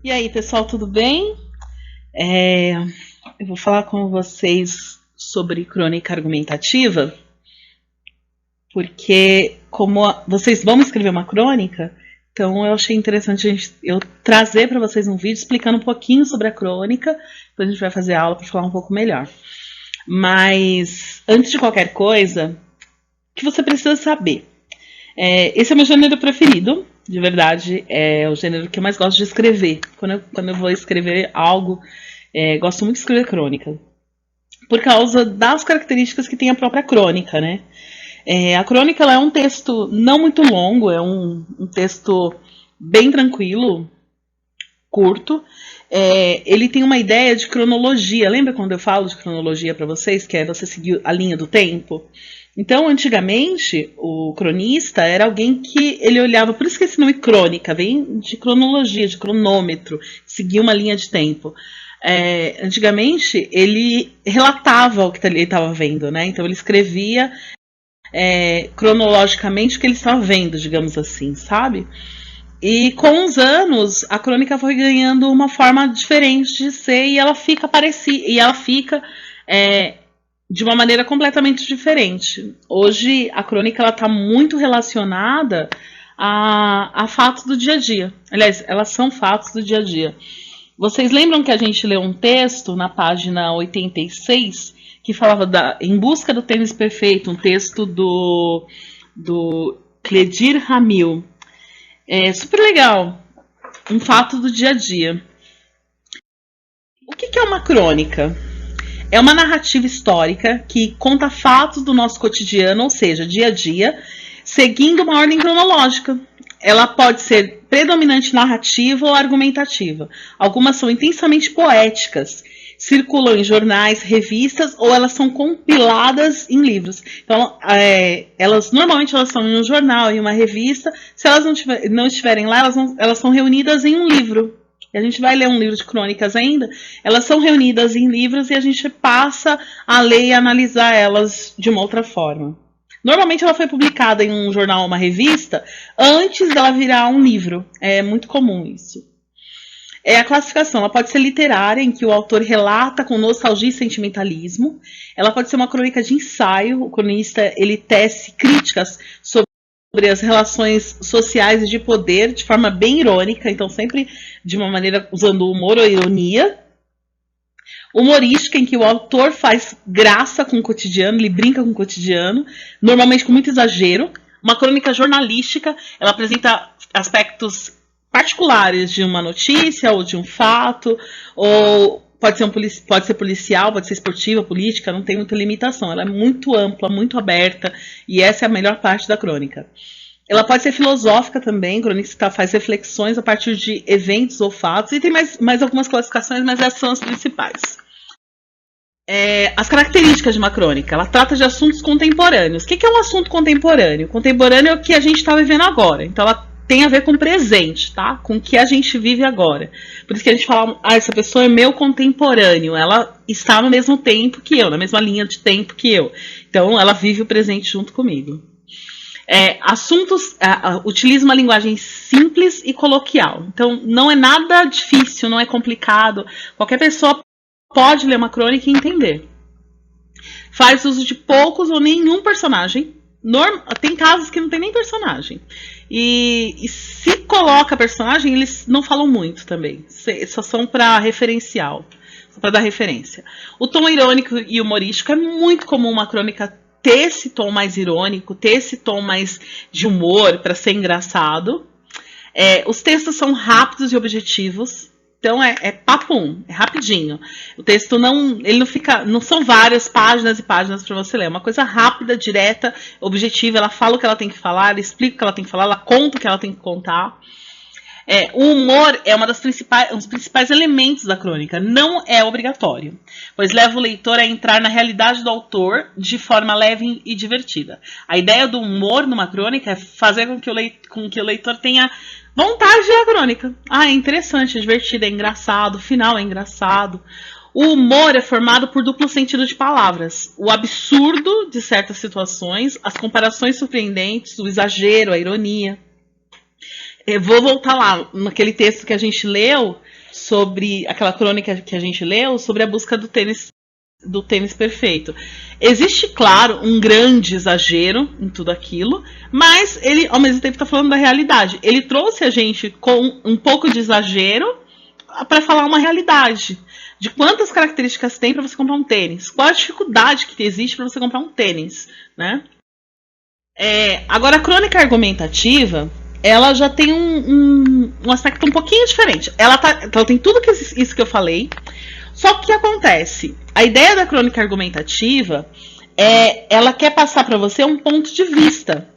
E aí, pessoal, tudo bem? Eu vou falar com vocês sobre crônica argumentativa, porque como vocês vão escrever uma crônica, então eu achei interessante eu trazer para vocês um vídeo explicando um pouquinho sobre a crônica, depois a gente vai fazer aula para falar um pouco melhor. Mas, antes de qualquer coisa, o que você precisa saber? Esse é o meu gênero preferido, de verdade, é o gênero que eu mais gosto de escrever. Quando eu vou escrever algo, gosto muito de escrever crônica, por causa das características que tem a própria crônica, né? A crônica ela é um texto não muito longo, é um texto bem tranquilo, curto. Ele tem uma ideia de cronologia. Lembra quando eu falo de cronologia para vocês, que é você seguir a linha do tempo? Então, antigamente, o cronista era alguém que ele olhava, por isso que esse nome crônica vem de cronologia, de cronômetro, seguir uma linha de tempo. Antigamente, ele relatava o que ele estava vendo, né? Então, ele escrevia cronologicamente o que ele estava vendo, digamos assim, sabe? E com os anos, a crônica foi ganhando uma forma diferente de ser e ela fica parecida, e ela fica de uma maneira completamente diferente. Hoje, a crônica está muito relacionada a fatos do dia a dia. Aliás, elas são fatos do dia a dia. Vocês lembram que a gente leu um texto na página 86 que falava Em Busca do Tênis Perfeito, um texto do Cledir Ramil. Super legal. Um fato do dia a dia. O que é uma crônica? É uma narrativa histórica que conta fatos do nosso cotidiano, ou seja, dia a dia, seguindo uma ordem cronológica. Ela pode ser predominante narrativa ou argumentativa. Algumas são intensamente poéticas, circulam em jornais, revistas, ou elas são compiladas em livros. Então, normalmente elas estão em um jornal, em uma revista. Se elas não estiverem lá, elas são reunidas em um livro. E a gente vai ler um livro de crônicas ainda. Elas são reunidas em livros e a gente passa a ler e analisar elas de uma outra forma. Normalmente ela foi publicada em um jornal ou uma revista antes dela virar um livro. É muito comum isso. A classificação, ela pode ser literária, em que o autor relata com nostalgia e sentimentalismo. Ela pode ser uma crônica de ensaio. O cronista ele tece críticas sobre as relações sociais e de poder de forma bem irônica, então sempre de uma maneira usando humor ou ironia. Humorística, em que o autor faz graça com o cotidiano, ele brinca com o cotidiano, normalmente com muito exagero. Uma crônica jornalística, ela apresenta aspectos particulares de uma notícia ou de um fato, ou pode ser policial, pode ser esportiva, política, não tem muita limitação. Ela é muito ampla, muito aberta, e essa é a melhor parte da crônica. Ela pode ser filosófica também, o cronista faz reflexões a partir de eventos ou fatos, e tem mais algumas classificações, mas essas são as principais. As características de uma crônica, ela trata de assuntos contemporâneos. O que é um assunto contemporâneo? Contemporâneo é o que a gente está vivendo agora, então ela tem a ver com o presente, tá? Com o que a gente vive agora. Por isso que a gente fala, essa pessoa é meu contemporâneo, ela está no mesmo tempo que eu, na mesma linha de tempo que eu. Então, ela vive o presente junto comigo. Utiliza uma linguagem simples e coloquial. Então, não é nada difícil, não é complicado. Qualquer pessoa pode ler uma crônica e entender. Faz uso de poucos ou nenhum personagem. Tem casos que não tem nem personagem. E se coloca personagem, eles não falam muito também. Só são para referencial. Só para dar referência. O tom irônico e humorístico é muito comum uma crônica ter esse tom mais irônico, ter esse tom mais de humor para ser engraçado. Os textos são rápidos e objetivos. Então é papum, é rapidinho. O texto não são várias páginas e páginas para você ler. É uma coisa rápida, direta, objetiva. Ela fala o que ela tem que falar, ela explica o que ela tem que falar, ela conta o que ela tem que contar. O humor é um dos principais elementos da crônica. Não é obrigatório, pois leva o leitor a entrar na realidade do autor de forma leve e divertida. A ideia do humor numa crônica é fazer com que o leitor tenha vontade de ler a crônica. É interessante, é divertido, é engraçado, o final é engraçado. O humor é formado por duplo sentido de palavras. O absurdo de certas situações, as comparações surpreendentes, o exagero, a ironia. Eu vou voltar lá naquele texto que a gente leu sobre aquela crônica que a gente leu sobre a busca do tênis perfeito. Existe, claro, um grande exagero em tudo aquilo, mas ele, ao mesmo tempo, está falando da realidade. Ele trouxe a gente com um pouco de exagero para falar uma realidade. De quantas características tem para você comprar um tênis. Qual a dificuldade que existe para você comprar um tênis, né? Agora, a crônica argumentativa, ela já tem um aspecto um pouquinho diferente. Ela tem tudo isso que eu falei. Só que o que acontece? A ideia da crônica argumentativa ela quer passar para você um ponto de vista.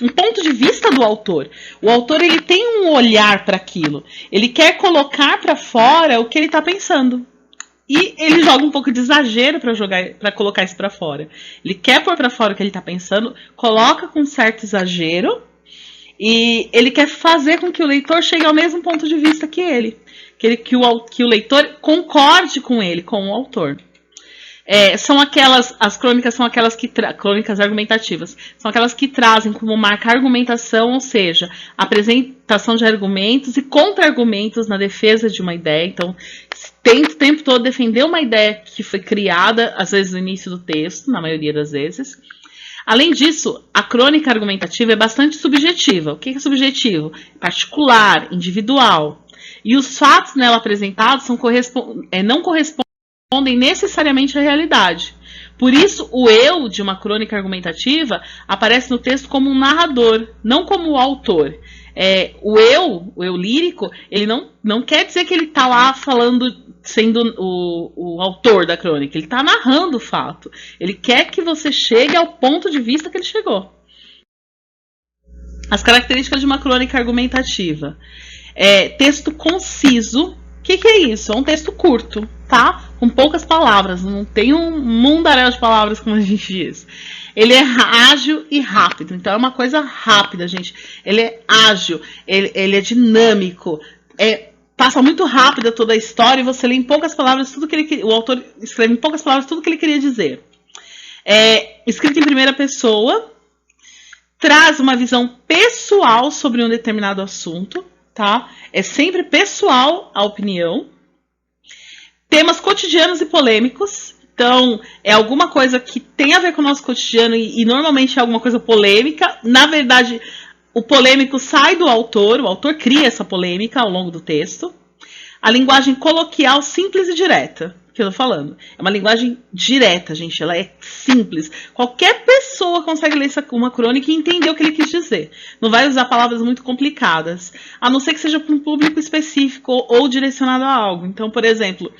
Um ponto de vista do autor. O autor, ele tem um olhar para aquilo. Ele quer colocar para fora o que ele está pensando. E ele joga um pouco de exagero para colocar isso para fora. Ele quer pôr para fora o que ele está pensando, coloca com certo exagero, e ele quer fazer com que o leitor chegue ao mesmo ponto de vista que ele. Que o leitor concorde com ele, com o autor. As crônicas são aquelas crônicas argumentativas, são aquelas que trazem como marca argumentação, ou seja, apresentação de argumentos e contra-argumentos na defesa de uma ideia. Então, tenta o tempo todo defender uma ideia que foi criada, às vezes no início do texto, na maioria das vezes. Além disso, a crônica argumentativa é bastante subjetiva. O que é subjetivo? Particular, individual. E os fatos nela apresentados não correspondem necessariamente à realidade. Por isso, o eu de uma crônica argumentativa aparece no texto como um narrador, não como o autor. O eu lírico, ele não quer dizer que ele está lá falando, sendo o autor da crônica. Ele está narrando o fato. Ele quer que você chegue ao ponto de vista que ele chegou. As características de uma crônica argumentativa. Texto conciso. O que é isso? É um texto curto, tá? Com poucas palavras. Não tem um mundaréu de palavras, como a gente diz. Ele é ágil e rápido. Então é uma coisa rápida, gente. Ele é ágil, ele é dinâmico. Passa muito rápido toda a história e você lê em poucas palavras tudo que o autor escreve em poucas palavras tudo que ele queria dizer. Escrito em primeira pessoa, traz uma visão pessoal sobre um determinado assunto, tá? É sempre pessoal a opinião. Temas cotidianos e polêmicos. Então, é alguma coisa que tem a ver com o nosso cotidiano e normalmente é alguma coisa polêmica. Na verdade, o polêmico sai do autor, o autor cria essa polêmica ao longo do texto. A linguagem coloquial, simples e direta, que eu tô falando. É uma linguagem direta, gente, ela é simples. Qualquer pessoa consegue ler uma crônica e entender o que ele quis dizer. Não vai usar palavras muito complicadas, a não ser que seja para um público específico ou direcionado a algo. Então, por exemplo,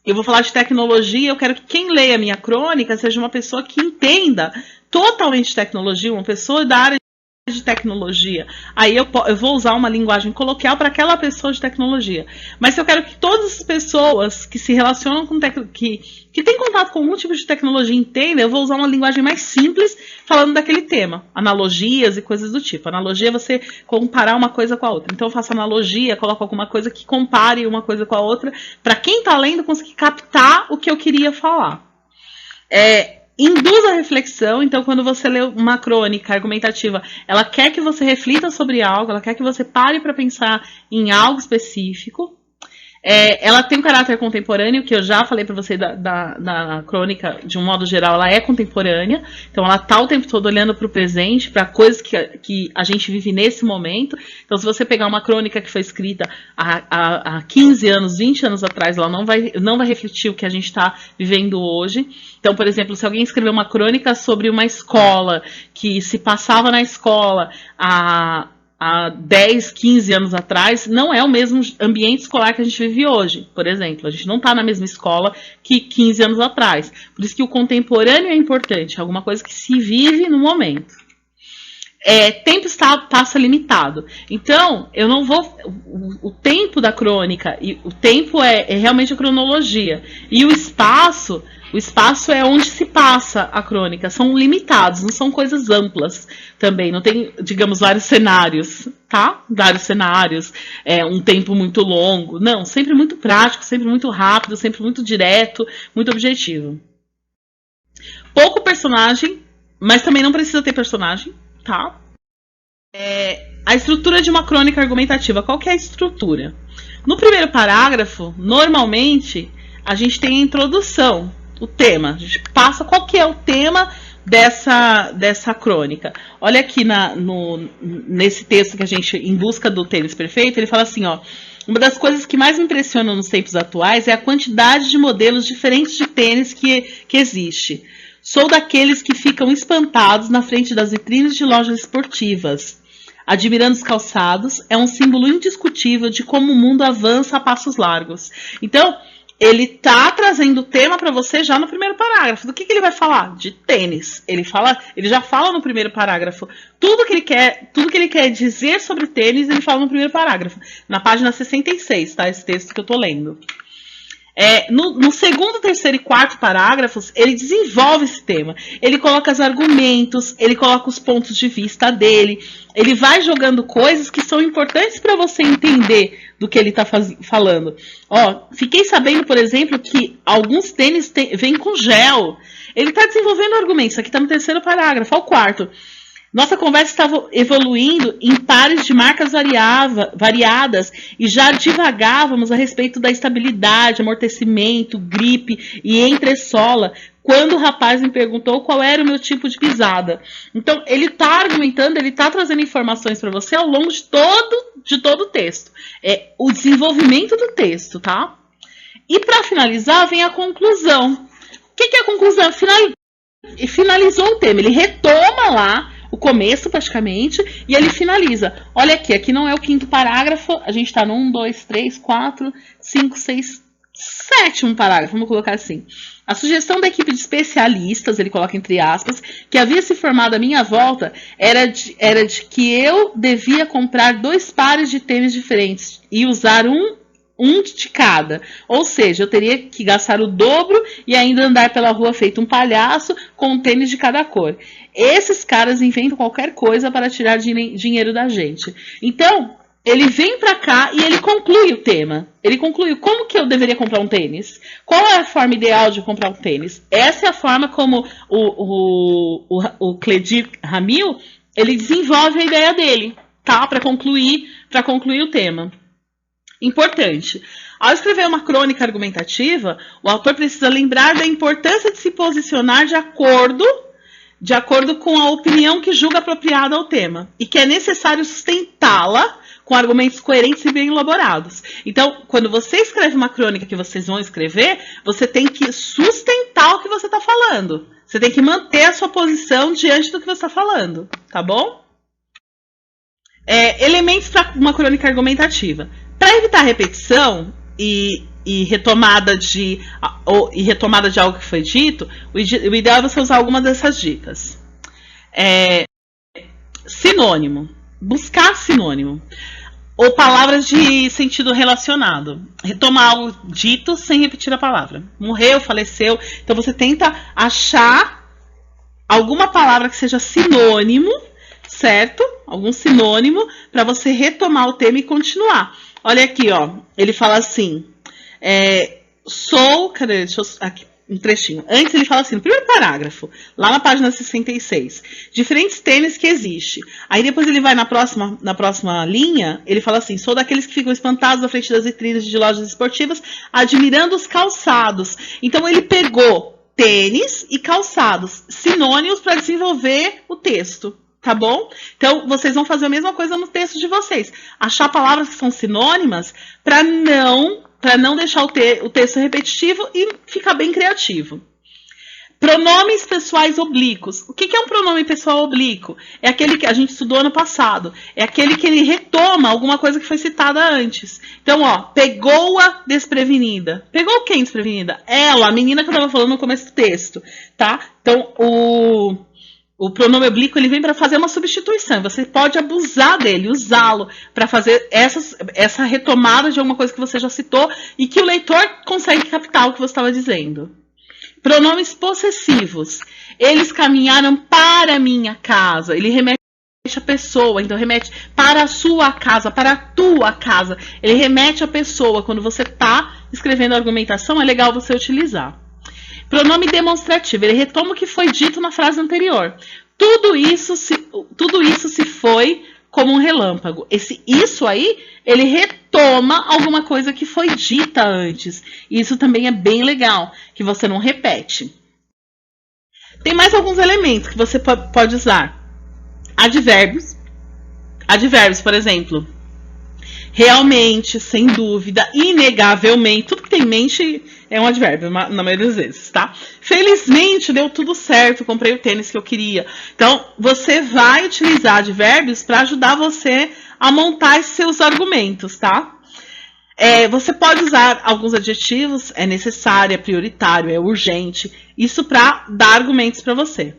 eu vou falar de tecnologia, eu quero que quem leia a minha crônica seja uma pessoa que entenda totalmente de tecnologia, uma pessoa da área de tecnologia. Aí eu vou usar uma linguagem coloquial para aquela pessoa de tecnologia. Mas se eu quero que todas as pessoas que se relacionam com que têm contato com algum tipo de tecnologia entendam, eu vou usar uma linguagem mais simples falando daquele tema. Analogias e coisas do tipo. Analogia é você comparar uma coisa com a outra. Então eu faço analogia, coloco alguma coisa que compare uma coisa com a outra, para quem está lendo conseguir captar o que eu queria falar. Induz a reflexão. Então, quando você lê uma crônica argumentativa, ela quer que você reflita sobre algo, ela quer que você pare para pensar em algo específico. Ela tem um caráter contemporâneo, que eu já falei para você da crônica, de um modo geral, ela é contemporânea. Então, ela está o tempo todo olhando para o presente, para coisas que a gente vive nesse momento. Então, se você pegar uma crônica que foi escrita há 15 anos, 20 anos atrás, ela não vai refletir o que a gente está vivendo hoje. Então, por exemplo, se alguém escreveu uma crônica sobre uma escola que se passava na escola há 10, 15 anos atrás, não é o mesmo ambiente escolar que a gente vive hoje. Por exemplo, a gente não está na mesma escola que 15 anos atrás. Por isso que o contemporâneo é importante, é alguma coisa que se vive no momento. Tempo passa limitado. Então, eu não vou... O tempo da crônica, e o tempo é realmente a cronologia. E o espaço é onde se passa a crônica. São limitados, não são coisas amplas também. Não tem, digamos, vários cenários, tá? Vários cenários, um tempo muito longo. Não, sempre muito prático, sempre muito rápido, sempre muito direto, muito objetivo. Pouco personagem, mas também não precisa ter personagem, tá? A estrutura de uma crônica argumentativa. Qual que é a estrutura? No primeiro parágrafo, normalmente, a gente tem a introdução, o tema. A gente passa qual que é o tema dessa crônica. Olha aqui nesse texto que a gente, em busca do tênis perfeito, ele fala assim, ó. Uma das coisas que mais me impressionam nos tempos atuais é a quantidade de modelos diferentes de tênis que existe. Sou daqueles que ficam espantados na frente das vitrines de lojas esportivas. Admirando os calçados, é um símbolo indiscutível de como o mundo avança a passos largos. Então, ele tá trazendo o tema para você já no primeiro parágrafo. Do que ele vai falar? De tênis. Ele já fala no primeiro parágrafo. Tudo que ele quer dizer sobre tênis, ele fala no primeiro parágrafo. Na página 66, tá? Esse texto que eu tô lendo. No segundo, terceiro e quarto parágrafos, ele desenvolve esse tema. Ele coloca os argumentos, ele coloca os pontos de vista dele. Ele vai jogando coisas que são importantes para você entender do que ele está falando. Ó, fiquei sabendo, por exemplo, que alguns tênis vêm com gel. Ele está desenvolvendo argumentos. Aqui está no terceiro parágrafo, ao quarto. Nossa conversa estava evoluindo em pares de marcas variadas e já divagávamos a respeito da estabilidade, amortecimento, gripe e entressola, quando o rapaz me perguntou qual era o meu tipo de pisada. Então, ele está argumentando, ele está trazendo informações para você ao longo de todo o texto. É o desenvolvimento do texto, tá? E para finalizar, vem a conclusão. O que é a conclusão? Finalizou o tema, ele retoma lá o começo praticamente, e ele finaliza. Olha aqui não é o quinto parágrafo, a gente está no 1, 2, 3, 4, 5, 6, sétimo parágrafo, vamos colocar assim. A sugestão da equipe de especialistas, ele coloca entre aspas, que havia se formado à minha volta, era de que eu devia comprar 2 pares de tênis diferentes e usar um de cada. Ou seja, eu teria que gastar o dobro e ainda andar pela rua feito um palhaço com um tênis de cada cor. Esses caras inventam qualquer coisa para tirar dinheiro da gente. Então, ele vem pra cá e ele conclui o tema. Ele conclui como que eu deveria comprar um tênis. Qual é a forma ideal de comprar um tênis? Essa é a forma como o Clédir Ramil, ele desenvolve a ideia dele, tá? Para concluir o tema. Importante. Ao escrever uma crônica argumentativa, o autor precisa lembrar da importância de se posicionar de acordo com a opinião que julga apropriada ao tema e que é necessário sustentá-la com argumentos coerentes e bem elaborados. Então, quando você escreve uma crônica que vocês vão escrever, você tem que sustentar o que você está falando. Você tem que manter a sua posição diante do que você está falando, tá bom? Elementos para uma crônica argumentativa. Para evitar repetição e retomada de algo que foi dito, o ideal é você usar alguma dessas dicas. Sinônimo. Buscar sinônimo. Ou palavras de sentido relacionado. Retomar algo dito sem repetir a palavra. Morreu, faleceu. Então você tenta achar alguma palavra que seja sinônimo, certo? Algum sinônimo para você retomar o tema e continuar. Olha aqui, ó. Ele fala assim. Cadê? Deixa eu. Aqui, um trechinho. Antes ele fala assim, no primeiro parágrafo, lá na página 66. Diferentes tênis que existem. Aí depois ele vai na próxima linha, ele fala assim, sou daqueles que ficam espantados à frente das vitrines de lojas esportivas, admirando os calçados. Então ele pegou tênis e calçados, sinônimos para desenvolver o texto. Tá bom? Então, vocês vão fazer a mesma coisa no texto de vocês. Achar palavras que são sinônimas para não deixar o texto repetitivo e ficar bem criativo. Pronomes pessoais oblíquos. O que é um pronome pessoal oblíquo? É aquele que a gente estudou ano passado. É aquele que ele retoma alguma coisa que foi citada antes. Então, ó, pegou-a desprevenida. Pegou quem desprevenida? Ela, a menina que eu estava falando no começo do texto. Tá? Então, o pronome oblíquo ele vem para fazer uma substituição. Você pode abusar dele, usá-lo para fazer essa retomada de alguma coisa que você já citou e que o leitor consegue captar o que você estava dizendo. Pronomes possessivos. Eles caminharam para a minha casa. Ele remete a pessoa, então remete para a sua casa, para a tua casa. Ele remete a pessoa. Quando você está escrevendo a argumentação, é legal você utilizar. Pronome demonstrativo, ele retoma o que foi dito na frase anterior. Tudo isso se foi como um relâmpago. Isso aí, ele retoma alguma coisa que foi dita antes. Isso também é bem legal, que você não repete. Tem mais alguns elementos que você pode usar. Advérbios. Advérbios, por exemplo. Realmente, sem dúvida, inegavelmente. Tudo que tem mente é um advérbio, na maioria das vezes, tá? Felizmente, deu tudo certo. Comprei o tênis que eu queria. Então, você vai utilizar advérbios para ajudar você a montar esses seus argumentos, tá? Você pode usar alguns adjetivos. É necessário, é prioritário, é urgente. Isso para dar argumentos para você.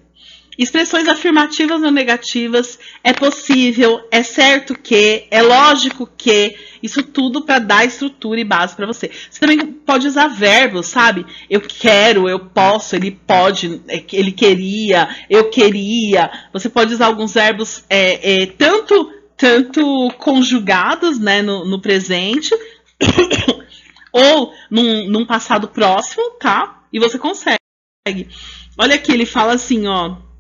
Expressões afirmativas ou negativas, é possível, é certo que, é lógico que, isso tudo para dar estrutura e base para você. Você também pode usar verbos, sabe? Eu quero, eu posso, ele pode, ele queria, eu queria. Você pode usar alguns verbos tanto conjugados, né, no presente, ou num passado próximo, tá? E você consegue. Olha aqui, ele fala assim, ó.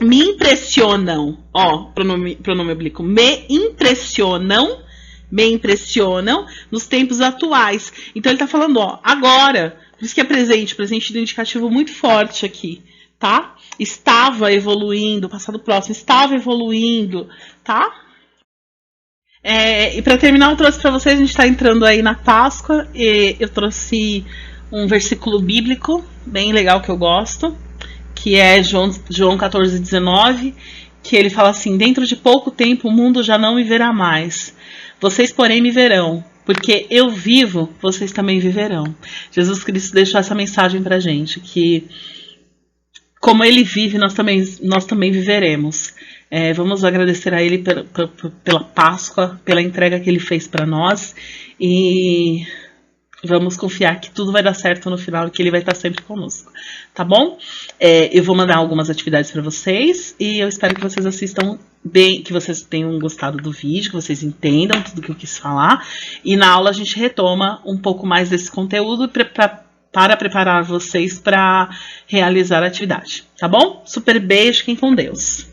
Me impressionam, ó, pronome oblíquo, me impressionam nos tempos atuais. Então ele tá falando, ó, agora, por isso que é presente do indicativo muito forte aqui, tá? Estava evoluindo, passado próximo, estava evoluindo, tá? E para terminar, eu trouxe para vocês, a gente tá entrando aí na Páscoa, e eu trouxe um versículo bíblico bem legal que eu gosto, que é João 14,19, que ele fala assim: dentro de pouco tempo o mundo já não me verá mais. Vocês, porém, me verão, porque eu vivo, vocês também viverão. Jesus Cristo deixou essa mensagem pra gente, que como ele vive, nós também viveremos. Vamos agradecer a ele pela Páscoa, pela entrega que ele fez para nós, e vamos confiar que tudo vai dar certo no final e que ele vai estar sempre conosco, tá bom? Eu vou mandar algumas atividades para vocês e eu espero que vocês assistam bem, que vocês tenham gostado do vídeo, que vocês entendam tudo que eu quis falar. E na aula a gente retoma um pouco mais desse conteúdo para preparar vocês para realizar a atividade, tá bom? Super beijo, fiquem com Deus!